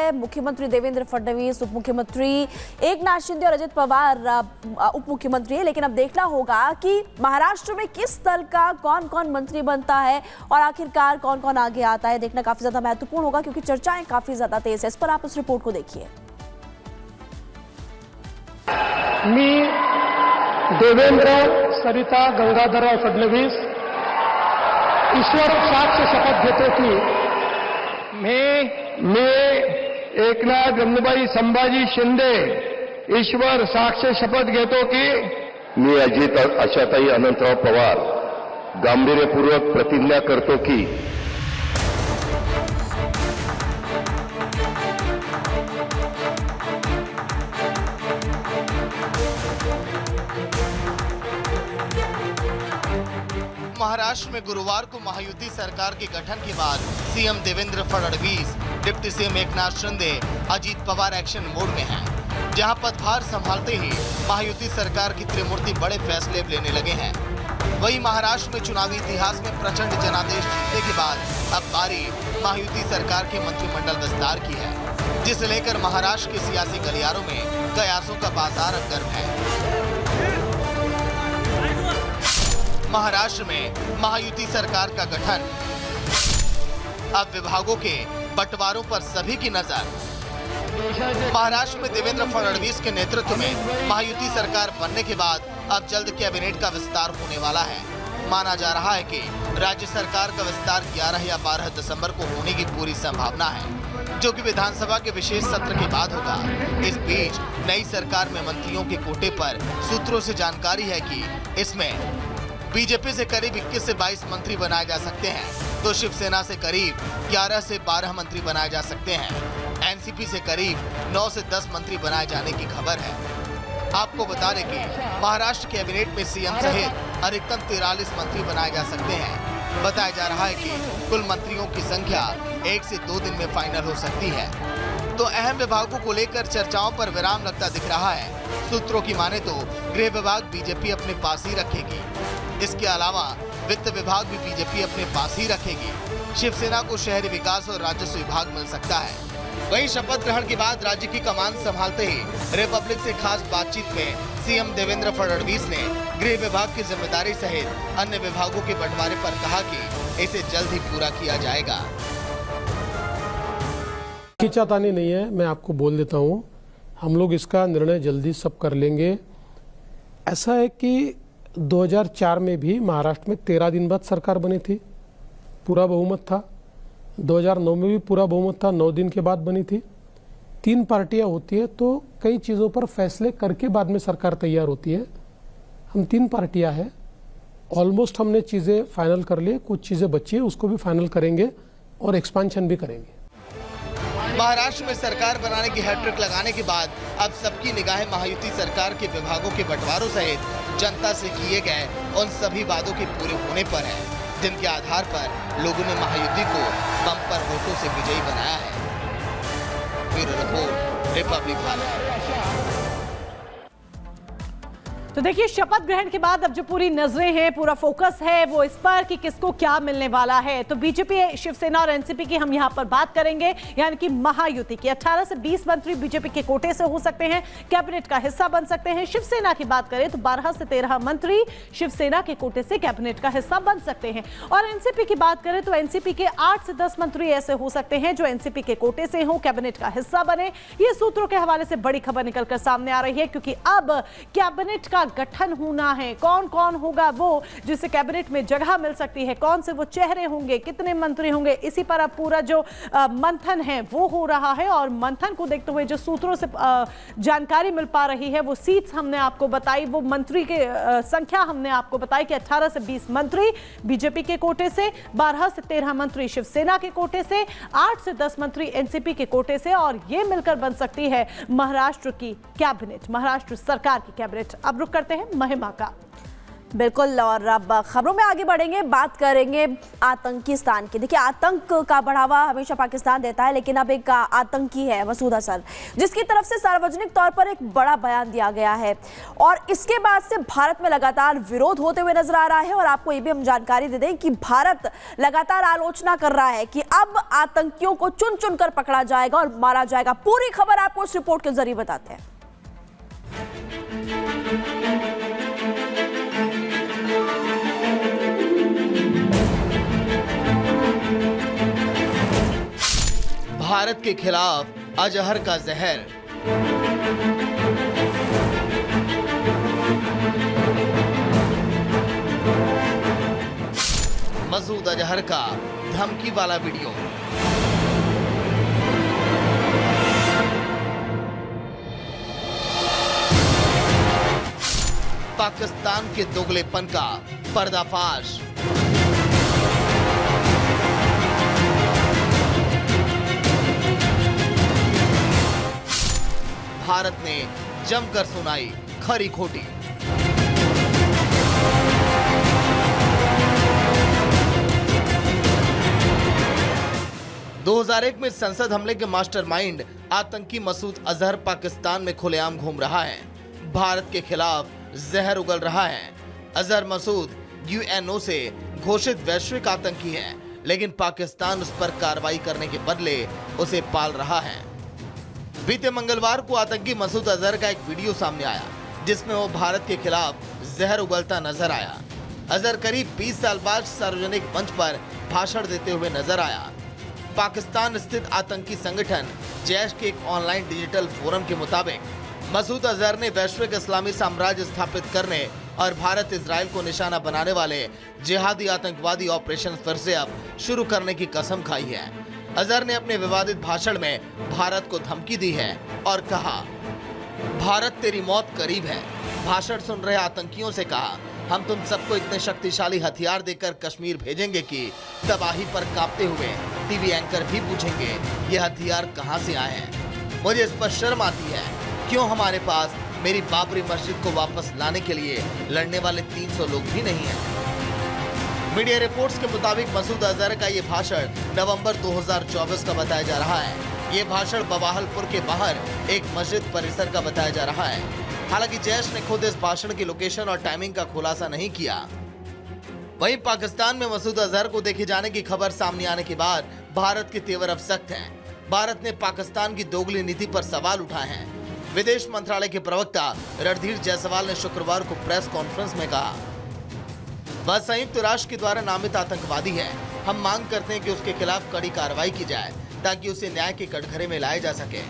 है मुख्यमंत्री देवेंद्र फडणवीस, उप मुख्यमंत्री एकनाथ शिंदे और अजित पवार उप मुख्यमंत्री है। लेकिन अब देखना होगा कि महाराष्ट्र में किस दल का कौन कौन मंत्री बनता है और आखिरकार कौन कौन आगे आता है, देखना काफी ज्यादा महत्वपूर्ण होगा क्योंकि चर्चाएं काफी ज्यादा तेज है। इस पर आप उस रिपोर्ट को देखिए। देवेंद्र सरिता गंगाधरराव फडणवीस ईश्वर साक्ष शपथ घेतो की मी एकनाथ गंगूबाई संभाजी शिंदे ईश्वर साक्ष शपथ घेतो की मी अजित आशाताई अनंतराव पवार गांभीर्यपूर्वक प्रतिज्ञा करतो की महाराष्ट्र में गुरुवार को महायुति सरकार के गठन के बाद CM Devendra Fadnavis, deputy CM Eknath Shinde, Ajit Pawar action mode में हैं, जहां पदभार संभालते ही महायुति सरकार की त्रिमूर्ति बड़े फैसले लेने लगे हैं। वहीं महाराष्ट्र में चुनावी इतिहास में प्रचंड जनादेश जीतने के बाद अब बारी महायुति सरकार के मंत्रिमंडल विस्तार की है, जिसे लेकर महाराष्ट्र के सियासी गलियारों में कयासों का बाजार गर्म है। महाराष्ट्र में महायुति सरकार का गठन, अब विभागों के बंटवारों पर सभी की नजर। महाराष्ट्र में देवेंद्र फडणवीस के नेतृत्व में महायुति सरकार बनने के बाद अब जल्द कैबिनेट का विस्तार होने वाला है। माना जा रहा है कि राज्य सरकार का विस्तार 11 या 12 दिसंबर को होने की पूरी संभावना है, जो कि विधानसभा के विशेष सत्र के बाद होगा। इस बीच नई सरकार में मंत्रियों के कोटे पर सूत्रों से जानकारी है कि इसमें बीजेपी से करीब 21 से 22 मंत्री बनाए जा सकते हैं, तो शिवसेना से करीब 11 से 12 मंत्री बनाए जा सकते हैं। एनसीपी से करीब 9 से 10 मंत्री बनाए जाने की खबर है। आपको बता दें कि महाराष्ट्र कैबिनेट में सीएम सहित अधिकतम 43 मंत्री बनाए जा सकते हैं। बताया जा रहा है कि कुल मंत्रियों की संख्या 1 से 2 दिन में फाइनल हो सकती है। तो अहम विभागों को लेकर चर्चाओं पर विराम लगता दिख रहा है। सूत्रों की माने तो गृह विभाग बीजेपी अपने पास ही रखेगी। इसके अलावा वित्त विभाग भी बीजेपी अपने पास ही रखेगी। शिवसेना को शहरी विकास और राजस्व विभाग मिल सकता है। वहीं शपथ ग्रहण के बाद राज्य की कमान संभालते ही रिपब्लिक से खास बातचीत में सीएम देवेंद्र फडणवीस ने गृह विभाग की जिम्मेदारी सहित अन्य विभागों के बंटवारे पर कहा कि इसे जल्द ही पूरा किया जाएगा। खींचातानी नहीं है, मैं आपको बोल देता हूँ, हम लोग इसका निर्णय जल्दी सब कर लेंगे। ऐसा है कि 2004 में भी महाराष्ट्र में 13 दिन बाद सरकार बनी थी, पूरा बहुमत था। 2009 में भी पूरा बहुमत था, 9 दिन के बाद बनी थी। 3 पार्टियां होती है तो कई चीज़ों पर फैसले करके बाद में सरकार तैयार होती है। हम 3 पार्टियां हैं, ऑलमोस्ट हमने चीज़ें फाइनल कर ली, कुछ चीज़ें बची है उसको भी फाइनल करेंगे और एक्सपांशन भी करेंगे। महाराष्ट्र में सरकार बनाने की हैट्रिक लगाने के बाद अब सबकी निगाहें महायुति सरकार के विभागों के बंटवारों सहित जनता से किए गए उन सभी वादों के पूरे होने पर है, जिनके आधार पर लोगों ने महायुति को बम्पर वोटों से विजयी बनाया है। Bureau report, Republic Bharat. तो देखिए, शपथ ग्रहण के बाद अब जो पूरी नजरें हैं, पूरा फोकस है वो इस पर कि किसको क्या मिलने वाला है। तो बीजेपी, शिवसेना और एनसीपी की हम यहां पर बात करेंगे, यानी कि महायुति की 18 से 20 मंत्री बीजेपी के कोटे से हो सकते हैं, कैबिनेट का हिस्सा बन सकते हैं। शिवसेना की बात करें तो 12 से 13 मंत्री शिवसेना के कोटे से कैबिनेट का हिस्सा बन सकते हैं। और एनसीपी की बात करें तो एनसीपी के 8 से 10 मंत्री ऐसे हो सकते हैं जो एनसीपी के कोटे से हो, कैबिनेट का हिस्सा बने। ये सूत्रों के हवाले से बड़ी खबर निकलकर सामने आ रही है, क्योंकि अब कैबिनेट का गठन होना है। कौन कौन होगा वो जिसे कैबिनेट में जगह मिल सकती है, कौन से वो चेहरे होंगे, कितने मंत्री होंगे, इसी पर अब पूरा जो मंथन है वो हो रहा है। और मंथन को देखते हुए जो सूत्रों से जानकारी मिल पा रही है, वो सीट्स हमने आपको बताई, वो मंत्री के संख्या हमने आपको बताई कि 18 से 20 मंत्री बीजेपी के कोटे से, 12 से 13 मंत्री शिवसेना के कोटे से, 8 से 10 मंत्री एनसीपी के कोटे से, और ये मिलकर बन सकती है महाराष्ट्र की कैबिनेट, महाराष्ट्र सरकार की कैबिनेट। अब रुक करते हैं महिमा का। बिल्कुल। और अब खबरों में आगे बढ़ेंगे, बात करेंगे आतंकिस्तान की। देखिए, आतंक का बढ़ावा हमेशा पाकिस्तान देता है, लेकिन अब एक आतंकी है मसूद अजहर, जिसकी तरफ से सार्वजनिक तौर पर एक बड़ा बयान दिया गया है और इसके बाद से भारत में लगातार विरोध होते हुए नजर आ रहा है। और आपको ये भी हम जानकारी दे दें कि भारत लगातार आलोचना कर रहा है कि अब आतंकियों को चुन चुन कर पकड़ा जाएगा और मारा जाएगा। पूरी खबर आपको इस रिपोर्ट के जरिए बताते हैं। भारत के खिलाफ अजहर का जहर। मसूद अजहर का धमकी वाला वीडियो। पाकिस्तान के दोगलेपन का पर्दाफाश। भारत ने जमकर सुनाई खरी खोटी। दो 2001 में संसद हमले के मास्टरमाइंड आतंकी मसूद अजहर पाकिस्तान में खुलेआम घूम रहा है, भारत के खिलाफ जहर उगल रहा है। अजहर मसूद यूएनओ से घोषित वैश्विक आतंकी है, लेकिन पाकिस्तान उस पर कार्रवाई करने के बदले उसे पाल रहा है। बीते मंगलवार को आतंकी मसूद अजहर का एक वीडियो सामने आया, जिसमें वो भारत के खिलाफ जहर उगलता नजर आया। अजहर करीब 20 साल बाद सार्वजनिक मंच पर भाषण देते हुए नजर आया। पाकिस्तान स्थित आतंकी संगठन जैश के एक ऑनलाइन डिजिटल फोरम के मुताबिक मसूद अजहर ने वैश्विक इस्लामी साम्राज्य स्थापित करने और भारत इजराइल को निशाना बनाने वाले जिहादी आतंकवादी ऑपरेशन फिर से अब शुरू करने की कसम खाई है। अजहर ने अपने विवादित भाषण में भारत को धमकी दी है और कहा, भारत तेरी मौत करीब है। भाषण सुन रहे आतंकियों से कहा, हम तुम सबको इतने शक्तिशाली हथियार देकर कश्मीर भेजेंगे कि तबाही पर कांपते हुए टीवी एंकर भी पूछेंगे ये हथियार कहां से आए हैं। मुझे इस पर शर्म आती है, क्यों हमारे पास मेरी बाबरी मस्जिद को वापस लाने के लिए लड़ने वाले 300 लोग भी नहीं हैं। मीडिया रिपोर्ट्स के मुताबिक मसूद अजहर का ये भाषण नवंबर 2024 का बताया जा रहा है। ये भाषण बवाहलपुर के बाहर एक मस्जिद परिसर का बताया जा रहा है। हालांकि जैश ने खुद इस भाषण की लोकेशन और टाइमिंग का खुलासा नहीं किया। वहीं पाकिस्तान में मसूद अजहर को देखे जाने की खबर सामने आने के बाद भारत के तेवर अब सख्त हैं। भारत ने पाकिस्तान की दोगली नीति पर सवाल उठाए हैं। विदेश मंत्रालय के प्रवक्ता रणधीर जायसवाल ने शुक्रवार को प्रेस कॉन्फ्रेंस में कहा, वह संयुक्त राष्ट्र के द्वारा नामित आतंकवादी है। हम मांग करते हैं कि उसके खिलाफ कड़ी कार्रवाई की जाए ताकि उसे न्याय के कटघरे में लाया जा सके।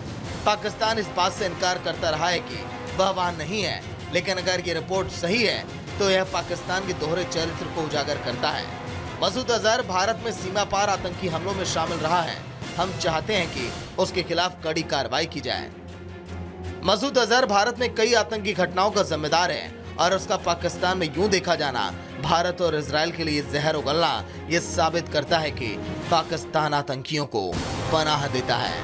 पाकिस्तान इस बात से इनकार करता रहा है कि वह वहां नहीं है, लेकिन अगर ये रिपोर्ट सही है तो यह पाकिस्तान के दोहरे चरित्र को उजागर करता है। मसूद अजहर भारत में सीमा पार आतंकी हमलों में शामिल रहा है। हम चाहते हैं कि उसके खिलाफ कड़ी कार्रवाई की जाए। मसूद अजहर भारत में कई आतंकी घटनाओं का जिम्मेदार है और उसका पाकिस्तान में यूं देखा जाना भारत और इजराइल के लिए जहर उगलना ये साबित करता है कि पाकिस्तान आतंकियों को पनाह देता है।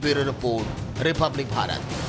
Bureau report, Republic Bharat.